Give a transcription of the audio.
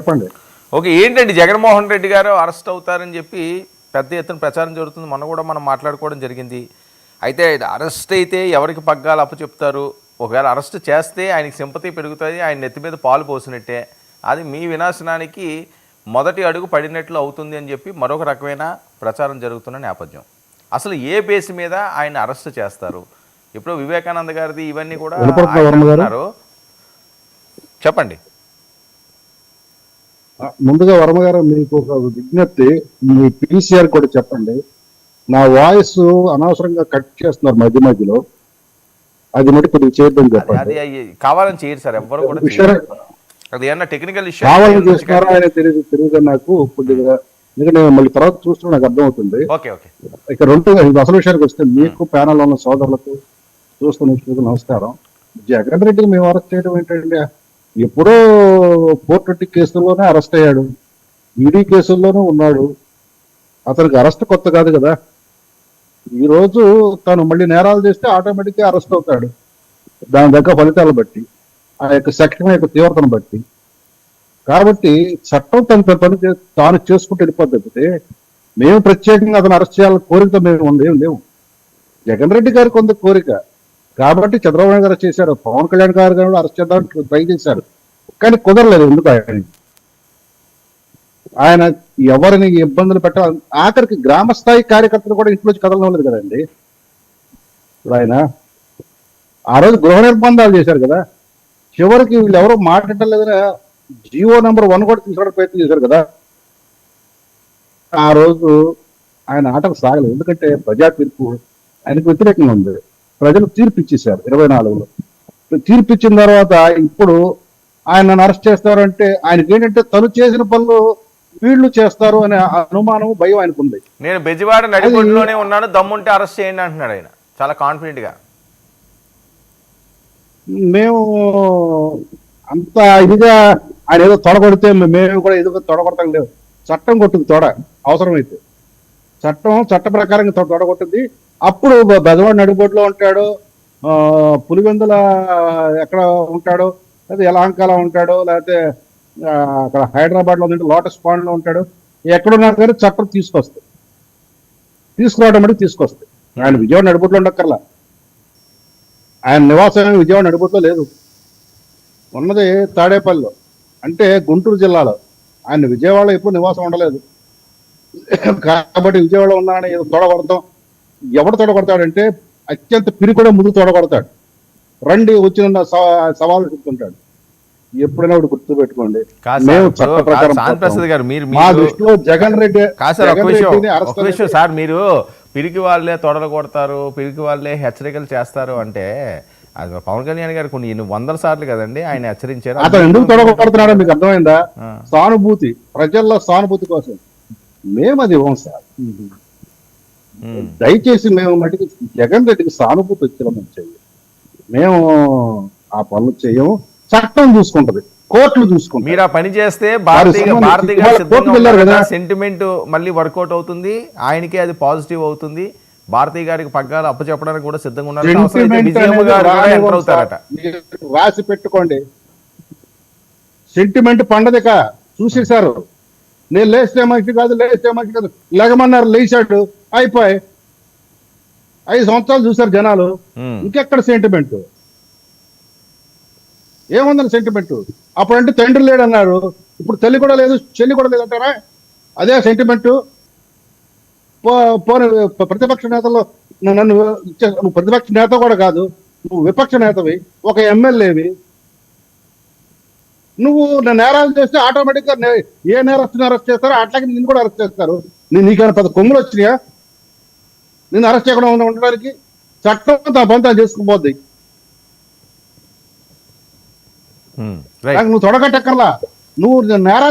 చెప్పండి. ఓకే, ఏంటండి జగన్మోహన్ రెడ్డి గారు అరెస్ట్ అవుతారని చెప్పి పెద్ద ఎత్తున ప్రచారం జరుగుతుంది. మనం మాట్లాడుకోవడం జరిగింది. అయితే అరెస్ట్ అయితే ఎవరికి పగ్గాలు అప్పచెప్తారు? ఒకవేళ అరెస్ట్ చేస్తే ఆయనకి సింపతి పెరుగుతుంది, ఆయన నెత్తి మీద పాలు పోసినట్టే, అది మీ వినాశనానికి మొదటి అడుగు పడినట్లు అవుతుంది అని చెప్పి మరొక రకమైన ప్రచారం జరుగుతున్న నేపథ్యం. అసలు ఏ బేస్ మీద ఆయన అరెస్ట్ చేస్తారు? ఇప్పుడు వివేకానంద గారిది ఇవన్నీ కూడా అంటున్నారు. చెప్పండి. ముందుగా వర్మ గారు మీకు ఒక విజ్ఞప్తి, మీ పీసీఆర్ కూడా చెప్పండి. నా వాయిస్ అనవసరంగా కట్ చేస్తున్నారు మధ్య మధ్యలో, అది మటు కొద్దిగా చేయొద్దని చెప్పండి. అది కావాలని చేయరు సార్, ఎవరు కూడా అది ఏమన్నా టెక్నికల్ ఇష్యూ కావాలని చేస్తున్నారో ఆయన తెలియదు నాకు కొద్దిగా, ఎందుకంటే మళ్ళీ తర్వాత చూస్తున్నా నాకు అర్థమవుతుంది. ఇక రెండు అసలు విషయానికి వస్తే, మీకు ప్యానల్ ఉన్న సోదరులకు చూస్తున్న నమస్కారం. జగన్ రెడ్డిని మేము అరెస్ట్ చేయడం ఏంటంటే, ఎప్పుడో 420 కేసుల్లోనే అరెస్ట్ అయ్యాడు, ఈడీ కేసుల్లోనూ ఉన్నాడు. అతనికి అరెస్ట్ కొత్త కాదు కదా. ఈరోజు తను మళ్ళీ నేరాలు చేస్తే ఆటోమేటిక్గా అరెస్ట్ అవుతాడు, దాని దగ్గర ఫలితాలు బట్టి, ఆ యొక్క సెక్షన్ యొక్క తీవ్రతను బట్టి. కాబట్టి చట్టం తన పని తాను చేసుకుంటూ వెళ్ళిపోద్ది తప్పితే మేము ప్రత్యేకంగా అతను అరెస్ట్ చేయాలని కోరికతో మేము లేవు. జగన్ రెడ్డి గారికి కొంత కోరిక కాబట్టి చంద్రబాబు నాయుడు గారు చేశారు, పవన్ కళ్యాణ్ గారు కూడా అరెస్ట్ చేద్దామని ట్రై చేశారు, కానీ కుదరలేదు. ఎందుకు ఆయన ఎవరిని ఇబ్బందులు పెట్టాలి, ఆఖరికి గ్రామ స్థాయి కార్యకర్తలు కూడా ఇంట్లోంచి కదలలేదు కదండి. ఇప్పుడు ఆయన ఆ రోజు గృహ నిర్బంధాలు చేశారు కదా, చివరికి వీళ్ళు ఎవరో మాట్లాడలేదని జీవో నెంబర్ 1 కూడా తీసుకోవడానికి ప్రయత్నం చేశారు కదా. ఆ రోజు ఆయన ఆటకు సాగలేదు, ఎందుకంటే ప్రజా తీర్పు ఆయనకు వ్యతిరేకంగా ఉంది. ప్రజలు తీర్పు ఇచ్చేశారు 24లో. తీర్పు ఇచ్చిన తర్వాత ఇప్పుడు ఆయన అరెస్ట్ చేస్తారంటే ఆయనకి ఏంటంటే తను చేసిన పనులు వీళ్ళు చేస్తారు అనే అనుమానం, భయం ఆయనకు ఉంది. నేను బెజవాడ నడిబొడ్డులోనే ఉన్నాను, దమ్ముంటే అరెస్ట్ చేయండి అంటున్నాడు ఆయన చాలా కాన్ఫిడెంట్ గా. మేము అంత ఇదిగా ఆయన ఏదో తొడగొడితే మేము కూడా ఏదో తొడగొడతాం లేవు. చట్టం కొట్టుకు తొడ అవసరమైతే, చట్ట ప్రకారంగా తొడగొట్టింది. అప్పుడు బెజవాడ నడిబొడ్డులో ఉంటాడు, పులివెందుల ఎక్కడ ఉంటాడో, లేదా యలహంకలో ఉంటాడో, లేకపోతే అక్కడ హైదరాబాద్లో ఉంటే లోటస్ పాండ్లో ఉంటాడు, ఎక్కడున్నా కానీ చట్టం తీసుకురావడం అంటే తీసుకొస్తాయి. ఆయన విజయవాడ నడిబొడ్డులో ఉండక్కర్లా, ఆయన నివాసం విజయవాడ నడిబొడ్డులో లేదు, ఉన్నది తాడేపల్లిలో, అంటే గుంటూరు జిల్లాలో. ఆయన విజయవాడలో ఎప్పుడు నివాసం ఉండలేదు కాబట్టి విజయవాడలో ఉన్నాడని ఏదో తొడగొడతాం. ఎవడు తొడగొడతాడంటే అత్యంత పిరికొడే ముందు తొడగొడతాడు, రండి వచ్చిన సవాలు చెప్తుంటాడు. ఎప్పుడైనా ఒకటి గుర్తు పెట్టుకోండి, మేము చట్ట ప్రకారం మా దృష్టిలో జగన్ రెడ్డి సార్, మీరు పిరికి వాళ్ళే తొడలు కొడతారు, పిరికి వాళ్ళే హెచ్చరికలు చేస్తారు అంటే అది పవన్ కళ్యాణ్ గారు కొన్ని 100 సార్లు కదండి ఆయన హెచ్చరించారు. అతను ఎందుకు తొడగొడుతున్నాడో మీకు అర్థమైందా? సానుభూతి, ప్రజల్లో సానుభూతి కోసం. మేము అది ఇవ్వం సార్, దయచేసి మేము మటుకు జగన్ రెడ్డికి సానుభూతి వచ్చేలా చెయ్యం. మేము ఆ పనులు చేయము, చట్టం చూసుకుంటది, కోర్టులు చూసుకుంటారు. మీరు ఆ పని చేస్తే సెంటిమెంట్ మళ్ళీ వర్కౌట్ అవుతుంది, ఆయనకి అది పాజిటివ్ అవుతుంది. భారతీయ గారికి పగ్గాలు అప్పచెప్పడానికి కూడా సిద్ధంగా ఉన్నారు. రాసి పెట్టుకోండి, సెంటిమెంట్ పండదిక చూసేశారు. నేను లేస్తే మంచి కాదు, లెగమన్నారు, లేచాడు, అయిపోయి 5 సంవత్సరాలు చూశారు జనాలు. ఇంకెక్కడ సెంటిమెంట్ ఏముందని సెంటిమెంట్? అప్పుడంటే తండ్రి లేడన్నారు, ఇప్పుడు తల్లి కూడా లేదు, చెల్లి కూడా లేదంటారా? అదే సెంటిమెంట్. ప్రతిపక్ష నేతలో నన్ను నువ్వు ప్రతిపక్ష నేత కూడా కాదు, నువ్వు విపక్ష నేతవి, ఒక ఎమ్మెల్యేవి. నువ్వు నేరాలు చేస్తే ఆటోమేటిక్గా ఏ నేరస్తుని అరెస్ట్ చేస్తారో అట్లాగే నిన్ను కూడా అరెస్ట్ చేస్తారు. నీకేమైనా పెద్ద కొమ్ములు వచ్చినాయా నిన్ను అరెస్ట్ చేయకుండా ఉండడానికి? చట్టం తన పని తాను చేసుకుపోద్ది. నువ్వు తొడగట్టక్కర్లా, నువ్వు నేరాలు